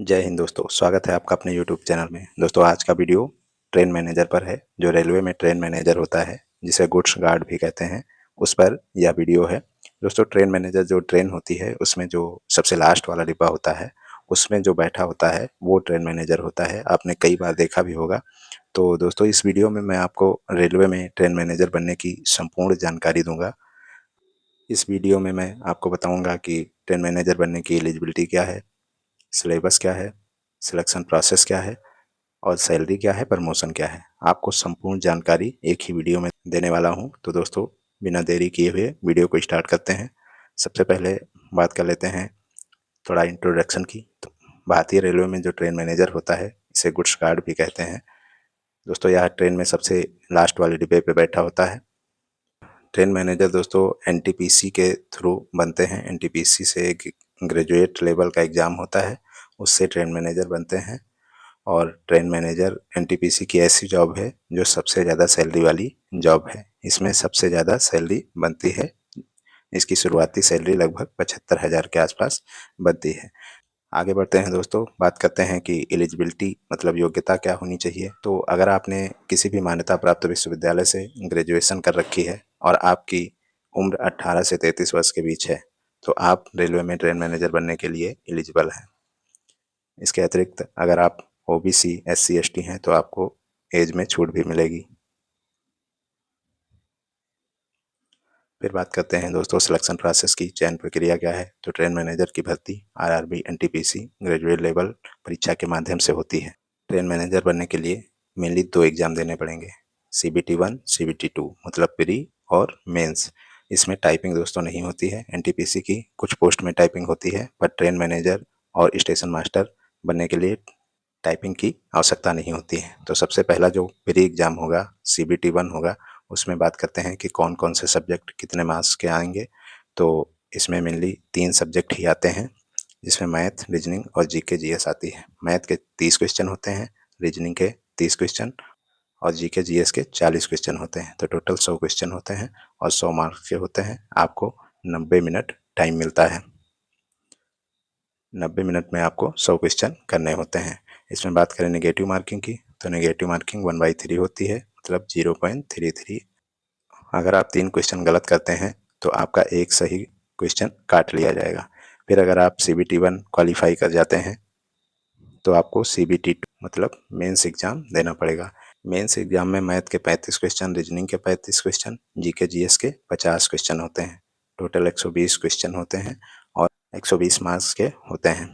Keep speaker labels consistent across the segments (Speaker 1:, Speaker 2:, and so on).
Speaker 1: जय हिंद दोस्तों, स्वागत है आपका अपने यूट्यूब चैनल में। दोस्तों आज का वीडियो ट्रेन मैनेजर पर है। जो रेलवे में ट्रेन मैनेजर होता है, जिसे गुड्स गार्ड भी कहते हैं, उस पर यह वीडियो है। दोस्तों ट्रेन मैनेजर जो ट्रेन होती है उसमें जो सबसे लास्ट वाला डिब्बा होता है, उसमें जो बैठा होता है वो ट्रेन मैनेजर होता है। आपने कई बार देखा भी होगा। तो दोस्तों इस वीडियो में मैं आपको रेलवे में ट्रेन मैनेजर बनने की संपूर्ण जानकारी दूंगा। इस वीडियो में मैं आपको बताऊंगा कि ट्रेन मैनेजर बनने की एलिजिबिलिटी क्या है, सिलेबस क्या है, सिलेक्शन प्रोसेस क्या है और सैलरी क्या है, प्रमोशन क्या है। आपको संपूर्ण जानकारी एक ही वीडियो में देने वाला हूं। तो दोस्तों बिना देरी किए हुए वीडियो को स्टार्ट करते हैं। सबसे पहले बात कर लेते हैं थोड़ा इंट्रोडक्शन की। तो भारतीय रेलवे में जो ट्रेन मैनेजर होता है, इसे गुड्स गार्ड भी कहते हैं। दोस्तों यह ट्रेन में सबसे लास्ट वाले डिब्बे पे बैठा होता है। ट्रेन मैनेजर दोस्तों एनटीपीसी के थ्रू बनते हैं। एनटीपीसी से एक ग्रेजुएट लेवल का एग्ज़ाम होता है, उससे ट्रेन मैनेजर बनते हैं। और ट्रेन मैनेजर एनटीपीसी की ऐसी जॉब है जो सबसे ज़्यादा सैलरी वाली जॉब है। इसमें सबसे ज़्यादा सैलरी बनती है। इसकी शुरुआती सैलरी लगभग 75,000 के आसपास बनती है। आगे बढ़ते हैं दोस्तों, बात करते हैं कि एलिजिबिलिटी मतलब योग्यता क्या होनी चाहिए। तो अगर आपने किसी भी मान्यता प्राप्त विश्वविद्यालय से ग्रेजुएशन कर रखी है और आपकी उम्र 18 से 33 वर्ष के बीच है, तो आप रेलवे में ट्रेन मैनेजर बनने के लिए एलिजिबल हैं। इसके अतिरिक्त अगर आप ओबीसी एससी एसटी हैं तो आपको एज में छूट भी मिलेगी। फिर बात करते हैं दोस्तों सिलेक्शन प्रोसेस की, चयन प्रक्रिया क्या है। तो ट्रेन मैनेजर की भर्ती आरआरबी एनटीपीसी ग्रेजुएट लेवल परीक्षा के माध्यम से होती है। ट्रेन मैनेजर बनने के लिए मेनली 2 एग्जाम देने पड़ेंगे, CBT1 CBT2 मतलब प्री और मेंस। इसमें टाइपिंग दोस्तों नहीं होती है। एनटीपीसी की कुछ पोस्ट में टाइपिंग होती है, पर ट्रेन मैनेजर और स्टेशन मास्टर बनने के लिए टाइपिंग की आवश्यकता नहीं होती है। तो सबसे पहला जो प्री एग्ज़ाम होगा CBT1 होगा, उसमें बात करते हैं कि कौन कौन से सब्जेक्ट कितने मार्क्स के आएंगे। तो इसमें मेनली 3 सब्जेक्ट ही आते हैं, जिसमें मैथ, रीजनिंग और जीके जीएस आती है। मैथ के 30 क्वेश्चन होते हैं, रीजनिंग के 30 क्वेश्चन और जीके जीएस के 40 क्वेश्चन होते हैं। तो टोटल 100 क्वेश्चन होते हैं और 100 मार्क्स के होते हैं। आपको 90 मिनट टाइम मिलता है। 90 मिनट में आपको 100 क्वेश्चन करने होते हैं। इसमें बात करें नेगेटिव मार्किंग की, तो नेगेटिव मार्किंग 1/3 होती है, मतलब 0.33। अगर आप 3 क्वेश्चन गलत करते हैं तो आपका एक सही क्वेश्चन काट लिया जाएगा। फिर अगर आप CBT1 क्वालिफाई कर जाते हैं तो आपको CBT2 मतलब मेंस एग्ज़ाम देना पड़ेगा। मेंस एग्ज़ाम में मैथ के 35 क्वेश्चन, रीजनिंग के 35 क्वेश्चन, जीके जीएस के 50 क्वेश्चन होते हैं। टोटल 120 क्वेश्चन होते हैं और 120 मार्क्स के होते हैं।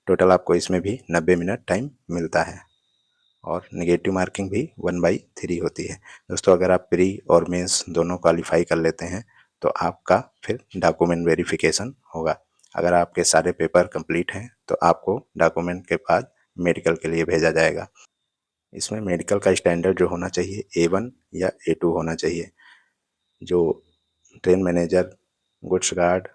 Speaker 1: टोटल आपको इसमें भी 90 मिनट टाइम मिलता है और नेगेटिव मार्किंग भी 1/3 होती है। दोस्तों अगर आप प्री और मेंस दोनों क्वालिफाई कर लेते हैं तो आपका फिर डॉक्यूमेंट वेरिफिकेशन होगा। अगर आपके सारे पेपर कंप्लीट हैं तो आपको डॉक्यूमेंट के बाद मेडिकल के लिए भेजा जाएगा। इसमें मेडिकल का स्टैंडर्ड जो होना चाहिए A1 या A2 होना चाहिए। जो ट्रेन मैनेजर, गुड्स गार्ड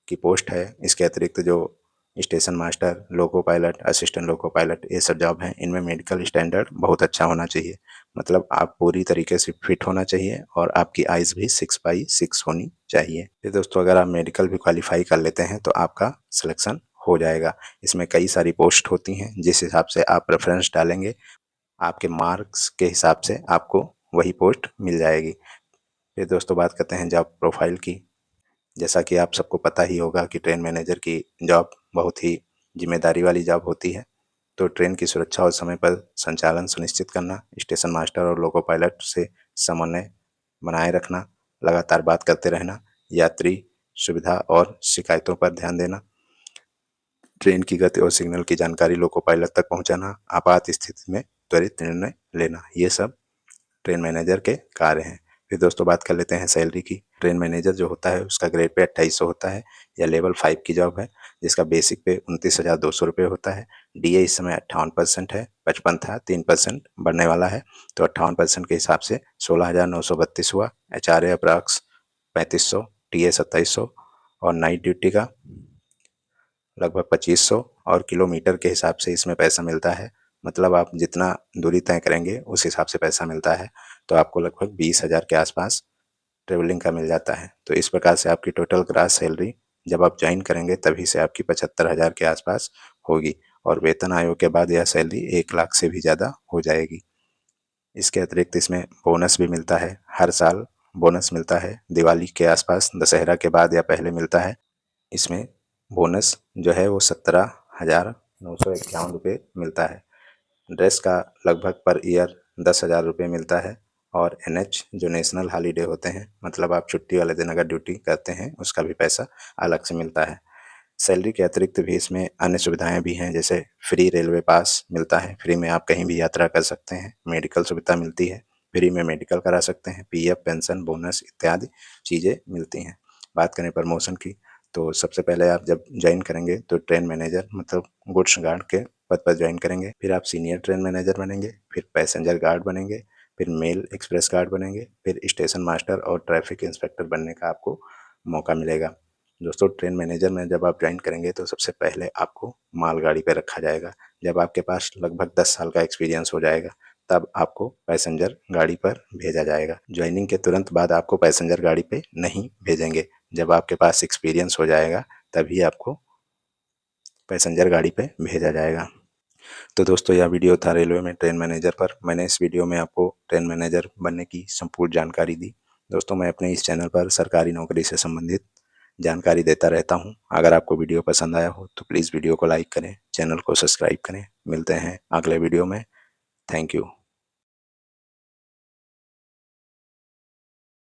Speaker 1: की पोस्ट है, इसके अतिरिक्त जो station master, loco pilot, assistant loco pilot, ये सब जॉब हैं, इनमें मेडिकल स्टैंडर्ड बहुत अच्छा होना चाहिए। मतलब आप पूरी तरीके से फिट होना चाहिए और आपकी आइज़ भी 6/6 होनी चाहिए। फिर दोस्तों अगर आप मेडिकल भी क्वालिफाई कर लेते हैं तो आपका सिलेक्शन हो जाएगा। इसमें कई सारी पोस्ट होती हैं, जिस हिसाब से आप प्रेफरेंस डालेंगे, आपके मार्क्स के हिसाब से आपको वही पोस्ट मिल जाएगी। फिर दोस्तों बात करते हैं जॉब प्रोफाइल की। जैसा कि आप सबको पता ही होगा कि ट्रेन मैनेजर की जॉब बहुत ही जिम्मेदारी वाली जॉब होती है। तो ट्रेन की सुरक्षा और समय पर संचालन सुनिश्चित करना, स्टेशन मास्टर और लोको पायलट से समन्वय बनाए रखना, लगातार बात करते रहना, यात्री सुविधा और शिकायतों पर ध्यान देना, ट्रेन की गति और सिग्नल की जानकारी लोको पायलट तक पहुंचाना, आपात स्थिति में त्वरित निर्णय लेना, ये सब ट्रेन मैनेजर के कार्य हैं। फिर दोस्तों बात कर लेते हैं सैलरी की। ट्रेन मैनेजर जो होता है उसका ग्रेड पे 2800 होता है। यह लेवल 5 की जॉब है, जिसका बेसिक पे 29,200 रुपये होता है। डीए इस समय 58% है, 55 था, 3% बढ़ने वाला है। तो 58% के हिसाब से 16,932 हुआ। HRA अप्रॉक्स 3500, टीए 2700 और नाइट ड्यूटी का लगभग 2500 और किलोमीटर के हिसाब से इसमें पैसा मिलता है। मतलब आप जितना दूरी तय करेंगे उस हिसाब से पैसा मिलता है। तो आपको लगभग 20,000 के आसपास ट्रेवलिंग का मिल जाता है। तो इस प्रकार से आपकी टोटल ग्रास सैलरी जब आप ज्वाइन करेंगे तभी से आपकी 75,000 के आसपास होगी। और वेतन आयोग के बाद यह सैलरी 1 लाख से भी ज़्यादा हो जाएगी। इसके अतिरिक्त इसमें बोनस भी मिलता है, हर साल बोनस मिलता है। दिवाली के आसपास, दशहरा के बाद या पहले मिलता है। इसमें बोनस जो है वो 17,951 रुपये मिलता है। ड्रेस का लगभग पर ईयर 10,000 रुपये मिलता है। और NH जो नेशनल हॉलीडे होते हैं, मतलब आप छुट्टी वाले दिन अगर ड्यूटी करते हैं, उसका भी पैसा अलग से मिलता है। सैलरी के अतिरिक्त भी इसमें अन्य सुविधाएं भी हैं, जैसे फ्री रेलवे पास मिलता है, फ्री में आप कहीं भी यात्रा कर सकते हैं। मेडिकल सुविधा मिलती है, फ्री में मेडिकल करा सकते हैं। PF, पेंशन, बोनस इत्यादि चीज़ें मिलती हैं। बात करें प्रमोशन की, तो सबसे पहले आप जब ज्वाइन करेंगे तो ट्रेन मैनेजर मतलब गुड्स गार्ड के पद पर ज्वाइन करेंगे, फिर आप सीनियर ट्रेन मैनेजर बनेंगे, फिर पैसेंजर गार्ड बनेंगे, फिर मेल एक्सप्रेस गार्ड बनेंगे, फिर स्टेशन मास्टर और ट्रैफिक इंस्पेक्टर बनने का आपको मौका मिलेगा। दोस्तों, ट्रेन मैनेजर में जब आप ज्वाइन करेंगे तो सबसे पहले आपको मालगाड़ी पे रखा जाएगा। जब आपके पास लगभग 10 साल का एक्सपीरियंस हो जाएगा, तब आपको पैसेंजर गाड़ी पर भेजा जाएगा। ज्वाइनिंग के तुरंत बाद आपको पैसेंजर गाड़ी पे नहीं भेजेंगे। जब आपके पास एक्सपीरियंस हो जाएगा, तभी आपको पैसेंजर गाड़ी पे भेजा जाएगा। तो दोस्तों, यह वीडियो था रेलवे में ट्रेन मैनेजर पर। मैंने इस वीडियो में आपको ट्रेन मैनेजर बनने की संपूर्ण जानकारी दी। दोस्तों, मैं अपने इस चैनल पर सरकारी नौकरी से संबंधित जानकारी देता रहता हूं। अगर आपको वीडियो पसंद आया हो तो प्लीज़ वीडियो को लाइक करें, चैनल को सब्सक्राइब करें। मिलते हैं अगले वीडियो में। Thank you.